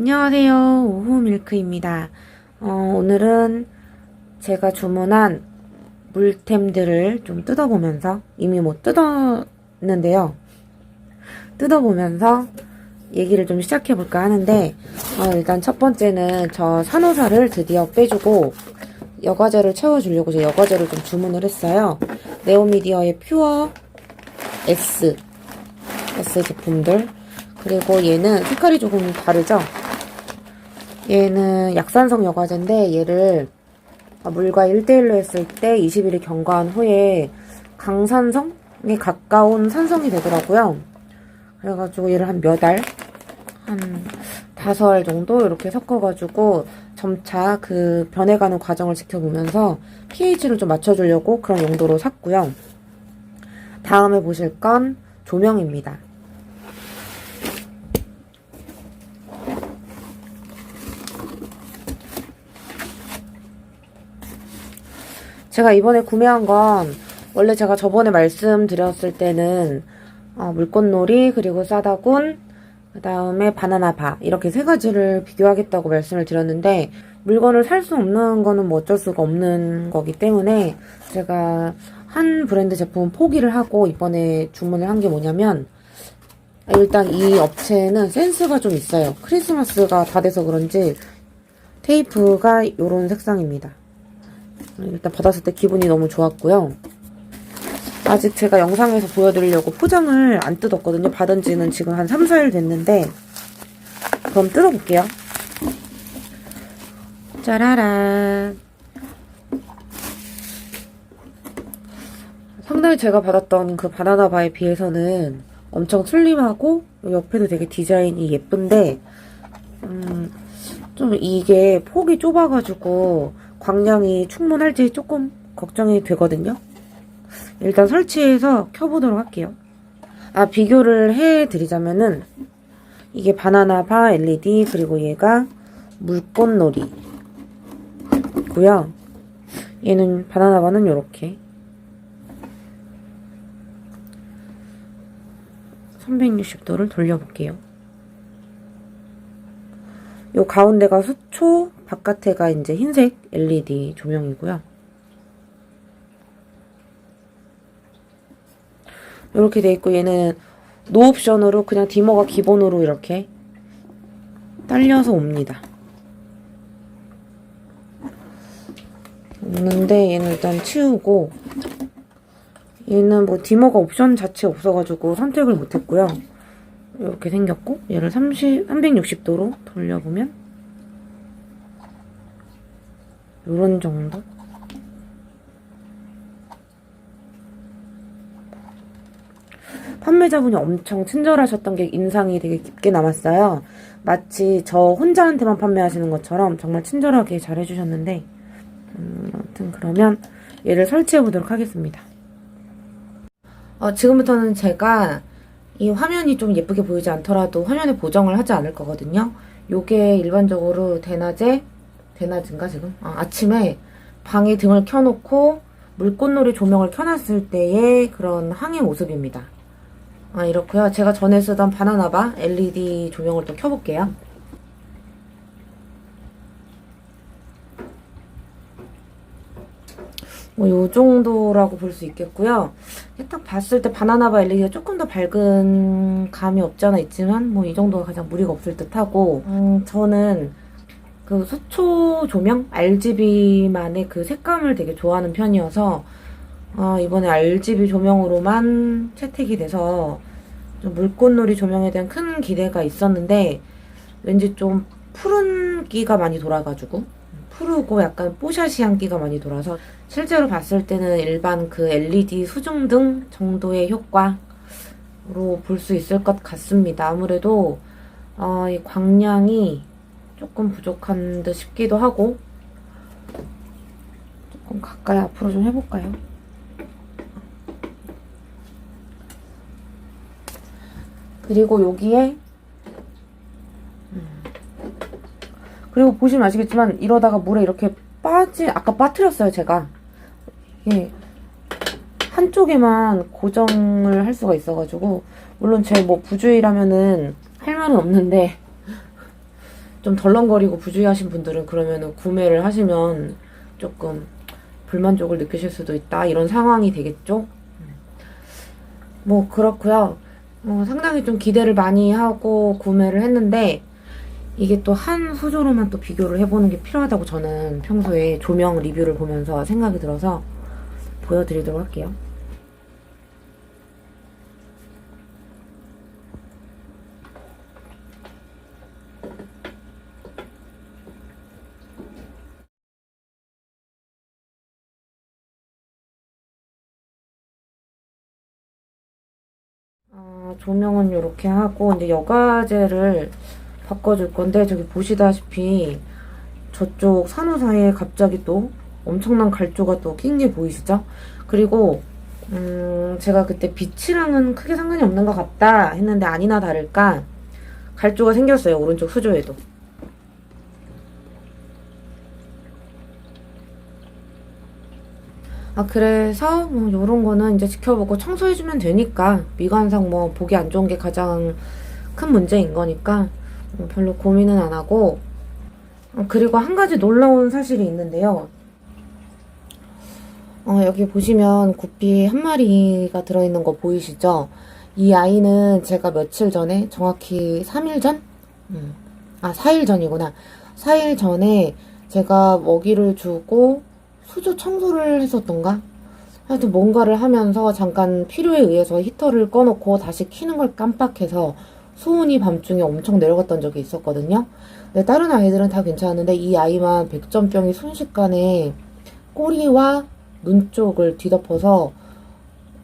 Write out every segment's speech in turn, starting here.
안녕하세요. 오후밀크입니다. 오늘은 제가 주문한 물템들을 좀 뜯어보면서, 이미 뭐 뜯었는데요. 뜯어보면서 얘기를 좀 시작해볼까 하는데, 일단 첫 번째는 저 산호사를 드디어 빼주고 여과제를 채워주려고 제가 여과제를 좀 주문을 했어요. 네오미디어의 퓨어 S 제품들. 그리고 얘는 색깔이 조금 다르죠? 얘는 약산성 여과제인데 얘를 물과 1대1로 했을 때 20일을 경과한 후에 강산성에 가까운 산성이 되더라고요. 그래가지고 얘를 한 몇 알? 한 5알 정도 이렇게 섞어가지고 점차 그 변해가는 과정을 지켜보면서 pH를 좀 맞춰주려고 그런 용도로 샀고요. 다음에 보실 건 조명입니다. 제가 이번에 구매한 건 원래 제가 저번에 말씀드렸을 때는 물꽃놀이, 그리고 싸다군, 그 다음에 바나나바 이렇게 세 가지를 비교하겠다고 말씀을 드렸는데 물건을 살 수 없는 거는 뭐 어쩔 수가 없는 거기 때문에 제가 한 브랜드 제품 포기를 하고 이번에 주문을 한 게 뭐냐면, 일단 이 업체는 센스가 좀 있어요. 크리스마스가 다 돼서 그런지 테이프가 이런 색상입니다. 일단 받았을 때 기분이 너무 좋았고요. 아직 제가 영상에서 보여드리려고 포장을 안 뜯었거든요. 받은 지는 지금 한 3, 4일 됐는데 그럼 뜯어볼게요. 짜라란. 상당히 제가 받았던 그 바나나바에 비해서는 엄청 슬림하고 옆에도 되게 디자인이 예쁜데 좀 이게 폭이 좁아가지고 광량이 충분할지 조금 걱정이 되거든요. 일단 설치해서 켜보도록 할게요. 비교를 해드리자면은 이게 바나나바 LED, 그리고 얘가 물꽃놀이 고요. 얘는 바나나바는 요렇게 360도를 돌려볼게요. 요 가운데가 수초, 바깥에가 이제 흰색 LED 조명이고요. 이렇게 돼 있고 얘는 노 옵션으로 그냥 디머가 기본으로 이렇게 딸려서 옵니다. 없는데 얘는 일단 치우고, 얘는 뭐 디머가 옵션 자체 없어가지고 선택을 못했고요. 이렇게 생겼고 얘를 360도로 돌려보면 요런 정도? 판매자분이 엄청 친절하셨던 게 인상이 되게 깊게 남았어요. 마치 저 혼자한테만 판매하시는 것처럼 정말 친절하게 잘 해주셨는데, 아무튼 그러면 얘를 설치해 보도록 하겠습니다. 지금부터는 제가 이 화면이 좀 예쁘게 보이지 않더라도 화면에 보정을 하지 않을 거거든요. 요게 일반적으로 대낮인가 지금? 아침에 방에 등을 켜놓고 물꽃놀이 조명을 켜놨을 때의 그런 항해 모습입니다. 이렇고요. 제가 전에 쓰던 바나나바 LED 조명을 또 켜볼게요. 뭐 요 정도라고 볼 수 있겠고요. 딱 봤을 때 바나나바 LED가 조금 더 밝은 감이 없지 않아 있지만 뭐 이 정도가 가장 무리가 없을 듯하고, 저는 그 수초 조명 RGB만의 그 색감을 되게 좋아하는 편이어서 이번에 RGB 조명으로만 채택이 돼서 좀 물꽃놀이 조명에 대한 큰 기대가 있었는데 왠지 좀 푸른기가 많이 돌아가지고 푸르고 약간 뽀샤시한 기가 많이 돌아서 실제로 봤을 때는 일반 그 LED 수중등 정도의 효과로 볼 수 있을 것 같습니다. 아무래도 이 광량이 조금 부족한 듯 싶기도 하고, 조금 가까이 앞으로 좀 해볼까요? 그리고 여기에 그리고 보시면 아시겠지만 이러다가 물에 이렇게 아까 빠뜨렸어요 제가. 이게 한쪽에만 고정을 할 수가 있어가지고, 물론 제 뭐 부주의라면은 할 말은 없는데 좀 덜렁거리고 부주의하신 분들은 그러면은 구매를 하시면 조금 불만족을 느끼실 수도 있다. 이런 상황이 되겠죠? 뭐 그렇고요. 상당히 좀 기대를 많이 하고 구매를 했는데 이게 또 한 수조로만 또 비교를 해보는 게 필요하다고 저는 평소에 조명 리뷰를 보면서 생각이 들어서 보여드리도록 할게요. 조명은 이렇게 하고 이제 여과제를 바꿔줄 건데 저기 보시다시피 저쪽 산호 사이에 갑자기 또 엄청난 갈조가 또 낀 게 보이시죠? 그리고 제가 그때 빛이랑은 크게 상관이 없는 것 같다 했는데 아니나 다를까 갈조가 생겼어요. 오른쪽 수조에도. 그래서 뭐 요런 거는 이제 지켜보고 청소해주면 되니까 미관상 뭐 보기 안 좋은 게 가장 큰 문제인 거니까 별로 고민은 안 하고 그리고 한 가지 놀라운 사실이 있는데요. 여기 보시면 구피 한 마리가 들어있는 거 보이시죠? 이 아이는 제가 며칠 전에 정확히 3일 전? 4일 전이구나. 4일 전에 제가 먹이를 주고 수조 청소를 했었던가? 하여튼 뭔가를 하면서 잠깐 필요에 의해서 히터를 꺼놓고 다시 켜는 걸 깜빡해서 수온이 밤중에 엄청 내려갔던 적이 있었거든요. 근데 다른 아이들은 다 괜찮았는데 이 아이만 백전병이 순식간에 꼬리와 눈 쪽을 뒤덮어서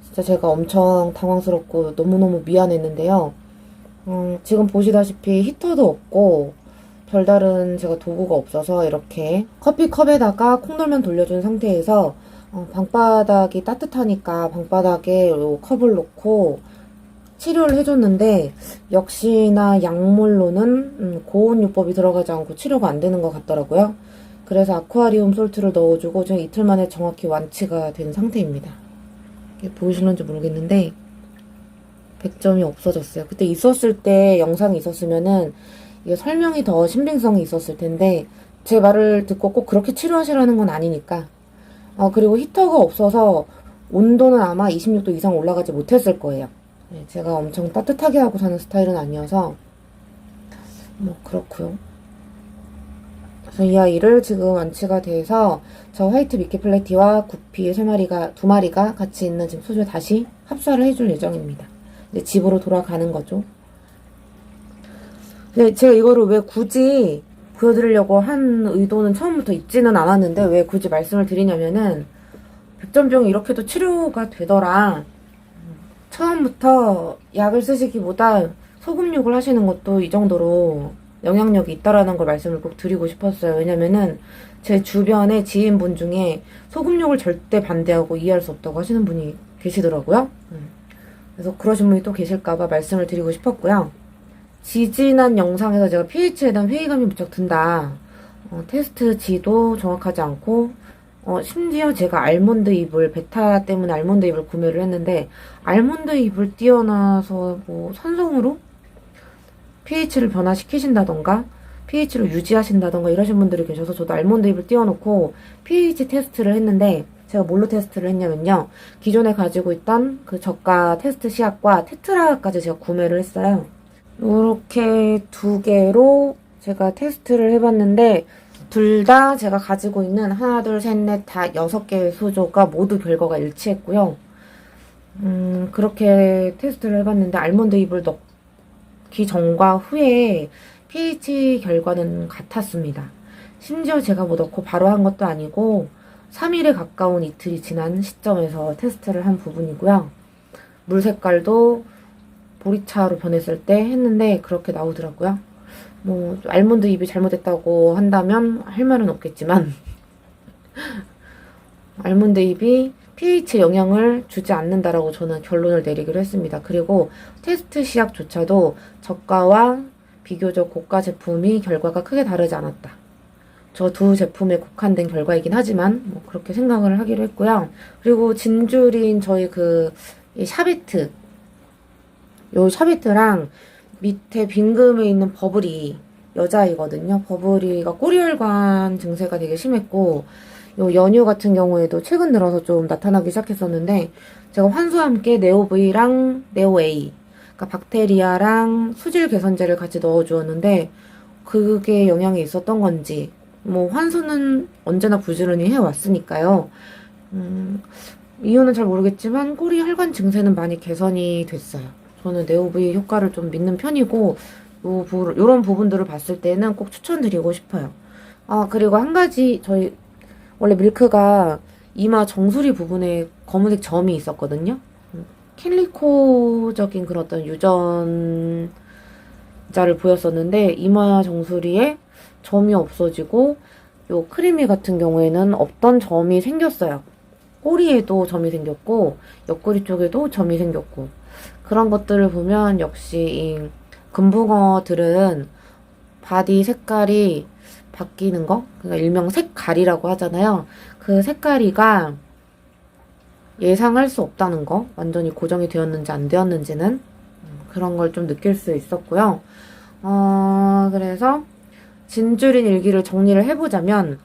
진짜 제가 엄청 당황스럽고 너무너무 미안했는데요. 지금 보시다시피 히터도 없고 별다른 제가 도구가 없어서 이렇게 커피컵에다가 콩돌면 돌려준 상태에서 방바닥이 따뜻하니까 방바닥에 요 컵을 놓고 치료를 해줬는데 역시나 약물로는 고온요법이 들어가지 않고 치료가 안 되는 것 같더라고요. 그래서 아쿠아리움 솔트를 넣어주고 지금 이틀 만에 정확히 완치가 된 상태입니다. 이게 보이실런지 모르겠는데 100점이 없어졌어요. 그때 있었을 때 영상이 있었으면은 이게 설명이 더 신빙성이 있었을 텐데 제 말을 듣고 꼭 그렇게 치료하시라는 건 아니니까 그리고 히터가 없어서 온도는 아마 26도 이상 올라가지 못했을 거예요. 제가 엄청 따뜻하게 하고 사는 스타일은 아니어서 뭐 그렇고요. 그래서 이 아이를 지금 완치가 돼서 저 화이트 미끼플래티와 구피 2마리가 같이 있는 지금 수조에 다시 합사를 해줄 예정입니다. 이제 집으로 돌아가는 거죠. 네, 제가 이거를 왜 굳이 보여드리려고 한 의도는 처음부터 있지는 않았는데 왜 굳이 말씀을 드리냐면은 백전병이 이렇게도 치료가 되더라. 처음부터 약을 쓰시기보다 소금육을 하시는 것도 이 정도로 영향력이 있다라는 걸 말씀을 꼭 드리고 싶었어요. 왜냐면은 제 주변에 지인분 중에 소금육을 절대 반대하고 이해할 수 없다고 하시는 분이 계시더라고요. 그래서 그러신 분이 또 계실까봐 말씀을 드리고 싶었고요. 지지난 영상에서 제가 pH에 대한 회의감이 무척 든다. 테스트 지도 정확하지 않고 심지어 제가 알몬드 잎을 베타 때문에 알몬드 잎을 구매를 했는데 알몬드 잎을 띄어놔서 뭐 산성으로 pH를 변화시키신다던가 pH를 유지하신다던가 이러신 분들이 계셔서 저도 알몬드 잎을 띄워놓고 pH 테스트를 했는데 제가 뭘로 테스트를 했냐면요. 기존에 가지고 있던 그 저가 테스트 시약과 테트라까지 제가 구매를 했어요. 이렇게 두 개로 제가 테스트를 해봤는데 둘 다 제가 가지고 있는 하나, 둘, 셋, 넷, 다 6개의 수조가 모두 결과가 일치했고요. 그렇게 테스트를 해봤는데 알몬드 잎을 넣기 전과 후에 pH 결과는 같았습니다. 심지어 제가 뭐 넣고 바로 한 것도 아니고 3일에 가까운 이틀이 지난 시점에서 테스트를 한 부분이고요. 물 색깔도 보리차로 변했을 때 했는데 그렇게 나오더라고요. 뭐 알몬드 잎이 잘못됐다고 한다면 할 말은 없겠지만 알몬드 잎이 pH에 영향을 주지 않는다라고 저는 결론을 내리기로 했습니다. 그리고 테스트 시약조차도 저가와 비교적 고가 제품이 결과가 크게 다르지 않았다. 저 두 제품에 국한된 결과이긴 하지만 뭐 그렇게 생각을 하기로 했고요. 그리고 진주린 저희 이 샤베트 요 샤베트랑 밑에 빈금에 있는 버블이 여자아이거든요. 버블이가 꼬리혈관 증세가 되게 심했고, 요 연유 같은 경우에도 최근 들어서 좀 나타나기 시작했었는데, 제가 환수와 함께 네오V랑 네오A, 그러니까 박테리아랑 수질 개선제를 같이 넣어주었는데, 그게 영향이 있었던 건지, 뭐 환수는 언제나 부지런히 해왔으니까요. 이유는 잘 모르겠지만 꼬리 혈관 증세는 많이 개선이 됐어요. 저는 네오브의 효과를 좀 믿는 편이고 요런 부분들을 봤을 때는 꼭 추천드리고 싶어요. 아, 그리고 한 가지 저희 원래 밀크가 이마 정수리 부분에 검은색 점이 있었거든요. 캘리코적인 그런 어떤 유전자를 보였었는데 이마 정수리에 점이 없어지고 요 크리미 같은 경우에는 없던 점이 생겼어요. 꼬리에도 점이 생겼고 옆구리 쪽에도 점이 생겼고 그런 것들을 보면 역시 이 금붕어들은 바디 색깔이 바뀌는 거, 그러니까 일명 색깔이라고 하잖아요. 그 색깔이가 예상할 수 없다는 거, 완전히 고정이 되었는지 안 되었는지는 그런 걸 좀 느낄 수 있었고요. 그래서 진주린 일기를 정리를 해보자면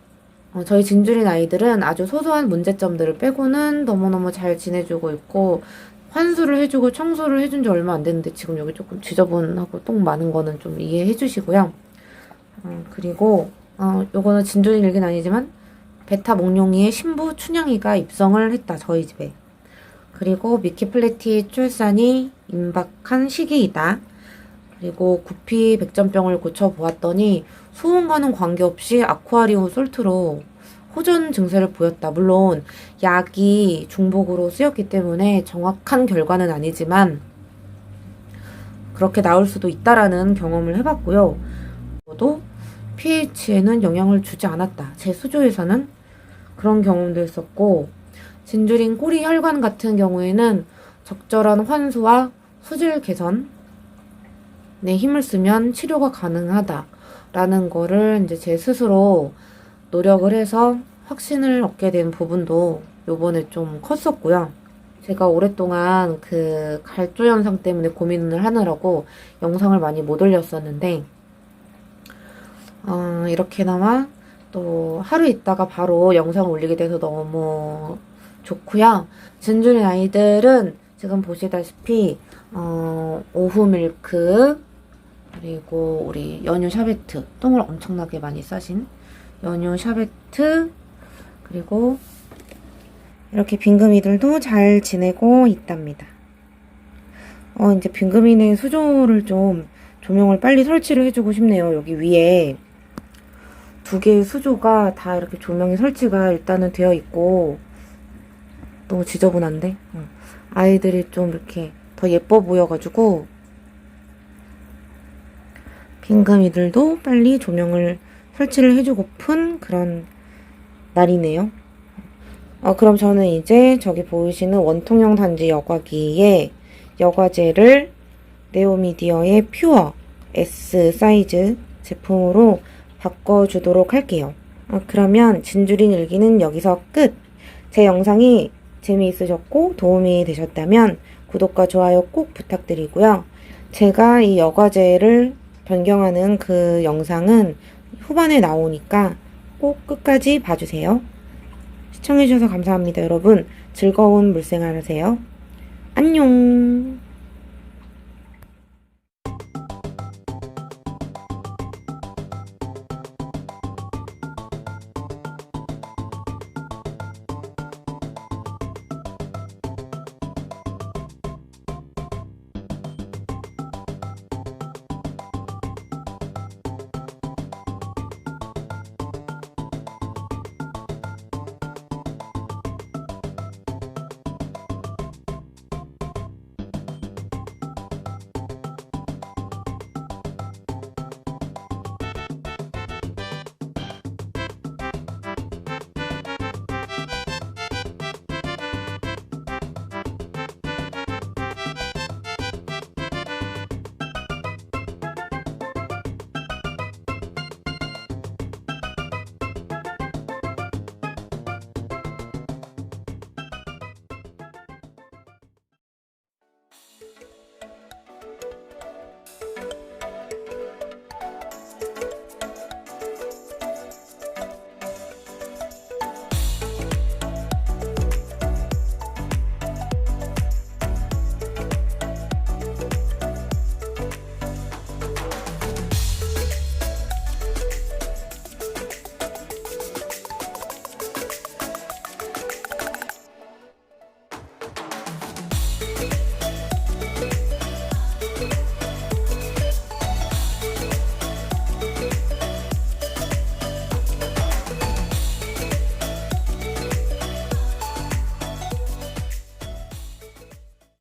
저희 진주린 아이들은 아주 소소한 문제점들을 빼고는 너무너무 잘 지내주고 있고 환수를 해주고 청소를 해준 지 얼마 안 됐는데 지금 여기 조금 지저분하고 똥 많은 거는 좀 이해해 주시고요. 그리고 요거는 진주린 일기는 아니지만 베타 몽룡이의 신부 춘향이가 입성을 했다, 저희 집에. 그리고 미키플래티 출산이 임박한 시기이다. 그리고 구피 백전병을 고쳐보았더니 수온과는 관계없이 아쿠아리움 솔트로 호전 증세를 보였다. 물론 약이 중복으로 쓰였기 때문에 정확한 결과는 아니지만 그렇게 나올 수도 있다라는 경험을 해봤고요. 저도 pH에는 영향을 주지 않았다. 제 수조에서는 그런 경험도 있었고, 진주린 꼬리 혈관 같은 경우에는 적절한 환수와 수질 개선에 힘을 쓰면 치료가 가능하다라는 거를 이제 제 스스로 노력을 해서 확신을 얻게 된 부분도 요번에 좀 컸었고요. 제가 오랫동안 그 갈조 현상 때문에 고민을 하느라고 영상을 많이 못 올렸었는데, 이렇게나마 또 하루 있다가 바로 영상을 올리게 돼서 너무 좋고요. 진주린 아이들은 지금 보시다시피 오후 밀크, 그리고 우리 연유 샤베트, 똥을 엄청나게 많이 싸신 연유 샤베트, 그리고 이렇게 빙금이들도 잘 지내고 있답니다. 이제 빙금이네 수조를 좀 조명을 빨리 설치를 해주고 싶네요. 여기 위에 두 개의 수조가 다 이렇게 조명이 설치가 일단은 되어 있고 너무 지저분한데 아이들이 좀 이렇게 더 예뻐 보여가지고 빙금이들도 빨리 조명을 설치를 해주고픈 그런 날이네요. 그럼 저는 이제 저기 보이시는 원통형 단지 여과기에 여과제를 네오미디어의 퓨어 S 사이즈 제품으로 바꿔주도록 할게요. 그러면 진주린 일기는 여기서 끝! 제 영상이 재미있으셨고 도움이 되셨다면 구독과 좋아요 꼭 부탁드리고요. 제가 이 여과제를 변경하는 그 영상은 후반에 나오니까 꼭 끝까지 봐주세요. 시청해주셔서 감사합니다. 여러분 즐거운 물생활 하세요. 안녕.